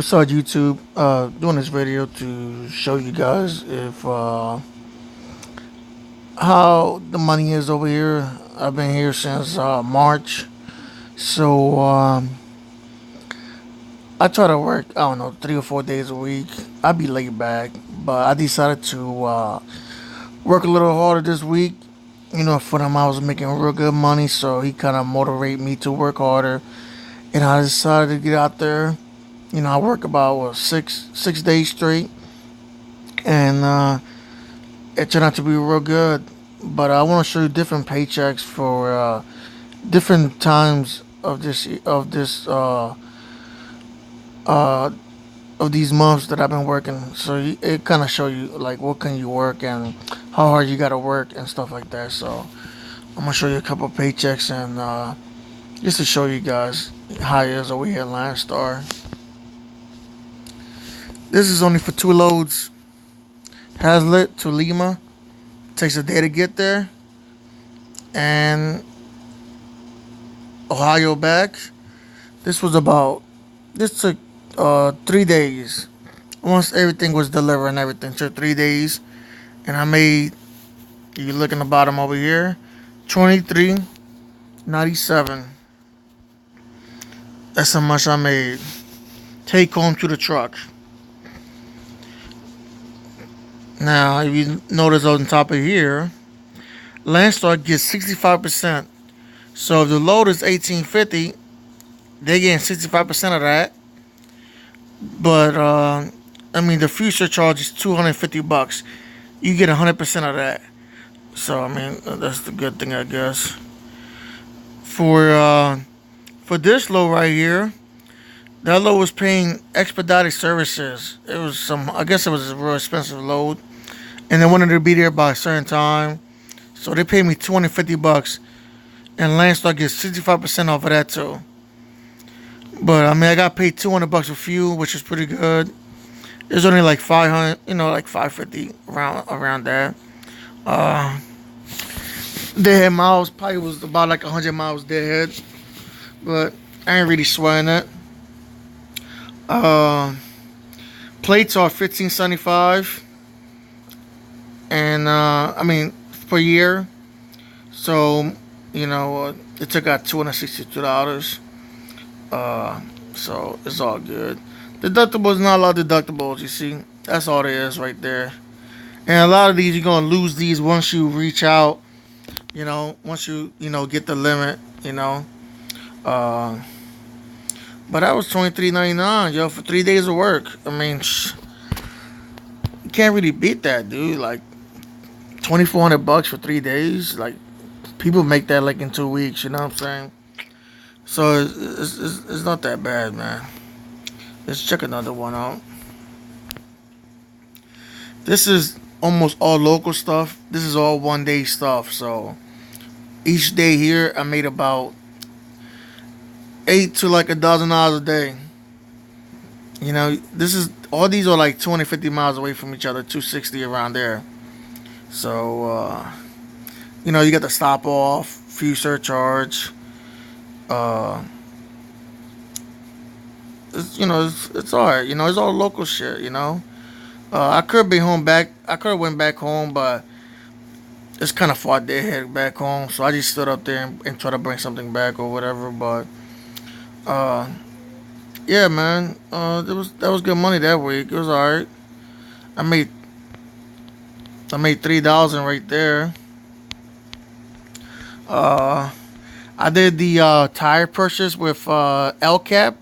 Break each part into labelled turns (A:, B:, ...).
A: What's up, YouTube? Doing this video to show you guys if how the money is over here. I've been here since March, so I try to work. I don't know, 3 or 4 days a week. I be laid back, but I decided to work a little harder this week. You know, for him, I was making real good money, so he kind of motivated me to work harder, and I decided to get out there. You know, I work about six days straight, and it turned out to be real good. But I want to show you different paychecks for different times uh, of these months that I've been working. So it kind of show you like what can you work and how hard you gotta work and stuff like that. So I'm gonna show you a couple of paychecks and just to show you guys how it is over here at Landstar. This is only for 2 loads. Hazlet to Lima. Takes a day to get there. And Ohio back. This took 3 days. Once everything was delivered and everything, took 3 days. And I made, you look in the bottom over here, 23.97. That's how much I made. Take home to the truck. Now, if you notice on top of here, Landstar gets 65%. So if the load is 1850, they getting 65% of that. But I mean, the future charge is $250. You get 100% of that. So I mean, that's the good thing, I guess. For this load right here, that load was paying expedited services. It was I guess it was a real expensive load, and they wanted to be there by a certain time, so they paid me $250, and Landstar gets 65% off of that too. But I mean, I got paid $200 for fuel, which is pretty good. It's only like 500, like 550 around that. Deadhead miles probably was about like 100 miles deadhead, but I ain't really swearing it. Plates are $15.75, and I mean per year. So it took out $262. So it's all good. Deductibles, not a lot of deductibles. You see, that's all there is right there. And a lot of these you're gonna lose these once you reach out. Once you get the limit. But that was $23.99, yo, for 3 days of work. I mean, you can't really beat that, dude. Like $2,400 for 3 days. Like people make that like in 2 weeks. You know what I'm saying? So it's not that bad, man. Let's check another one out. This is almost all local stuff. This is all 1 day stuff. So each day here, I made about $8 to like $1,000 a day. All these are like 250 miles away from each other, 260 around there. So you got the stop off, fuel surcharge. It's alright. It's all local shit. I could be home back. I could have went back home, but it's kind of far to head back home. So I just stood up there and tried to bring something back or whatever. But yeah, man. That was good money that week. It was alright. I made $3,000 right there. I did the tire purchase with LCAP,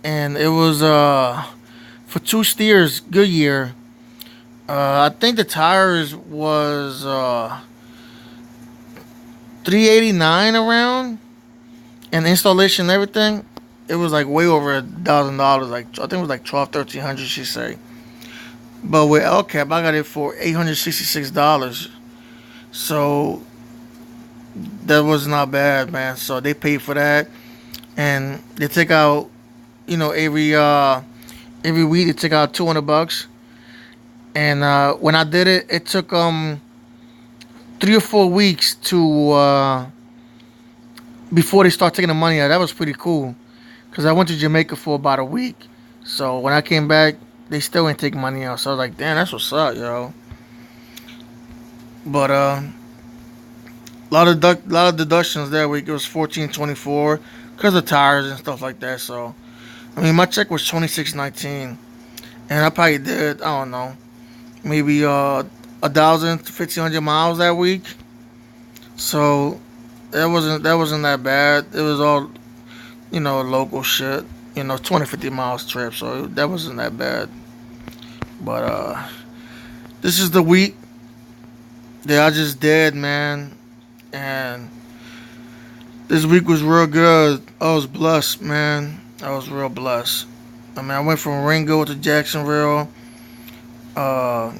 A: and it was for 2 steers Goodyear. I think the tires was $389 around, and installation and everything. It was like way over $1,000. Like I think it was like 1,200-1,300, she say. But with LCAP, I got it for $866. So that was not bad, man. So they paid for that, and they take out, every week they take out $200. And when I did it, it took 3 or 4 weeks to before they start taking the money out. That was pretty cool, because I went to Jamaica for about a week, So when I came back, they still ain't taking money out. So I was like, damn, that's what's up, yo. But lot of deductions that week. It was 14.24 because of tires and stuff like that. So I mean, my check was 26.19, and I probably did, I don't know, maybe 1,000 to 1,500 miles that week. So that wasn't that bad. It was all, local shit. 20 50 miles trip. So that wasn't that bad. But this is the week that I just did, man. And this week was real good. I was blessed, man. I was real blessed. I mean, I went from Ringo to Jacksonville. Uh,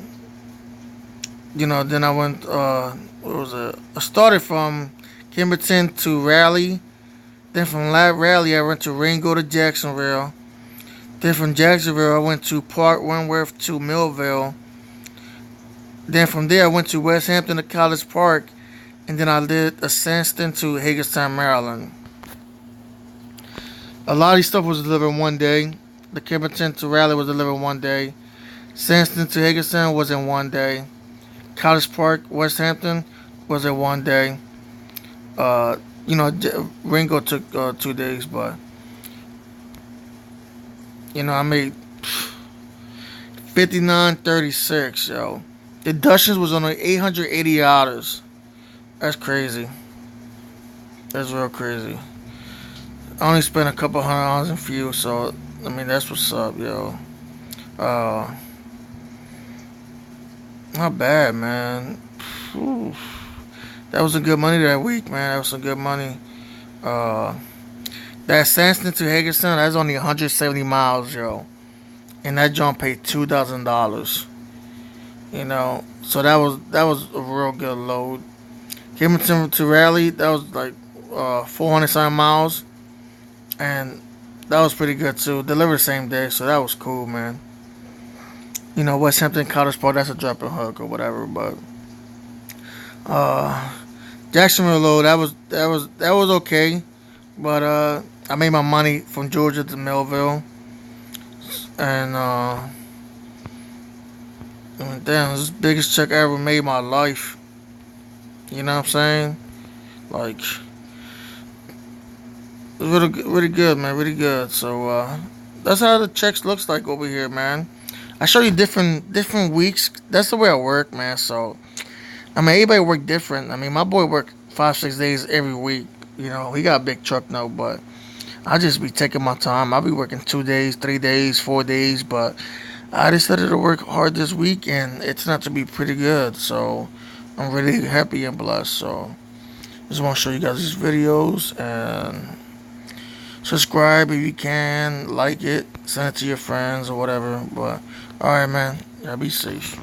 A: then I went. What was it? I started from Kimberton to Raleigh. Then from Raleigh, I went to Ringo to Jacksonville. Then from Jacksonville, I went to Park Wentworth to Millville. Then from there, I went to West Hampton to College Park. And then I did a Sanston to Hagerstown, Maryland. A lot of these stuff was delivered one day. The Kimberton to Raleigh was delivered one day. Sanston to Hagerstown was in one day. College Park, West Hampton was in one day. Ringo took 2 days, but I made 59.36, yo. The Dutchess was on $880. That's crazy. That's real crazy. I only spent a couple $100 in fuel, so I mean that's what's up, yo. Uh, Not bad, man. Whew. That was some good money that week, man. That was some good money. Uh, that Sanston to Hagerstown, that's only 170 miles, yo. And that jump paid $2,000. So that was a real good load. Kimberton to Raleigh, that was like 400 something miles, and that was pretty good too. Delivered same day, so that was cool, man. West Hampton College Park, that's a drop and hook or whatever, but uh, Jacksonville load, that was okay, but I made my money from Georgia to Millville, and damn, this is the biggest check I ever made in my life. You know what I'm saying? Like, it's really, really good, man. Really good. So that's how the checks looks like over here, man. I show you different weeks. That's the way I work, man. So I mean, everybody work different. I mean, my boy work 5 6 days every week. He got a big truck now, but I just be taking my time. I'll be working 2 days, 3 days, 4 days, but I decided to work hard this week, and it's not to be pretty good. So I'm really happy and blessed. So just want to show you guys these videos and subscribe if you can, like it, send it to your friends or whatever. But alright, man, y'all be safe.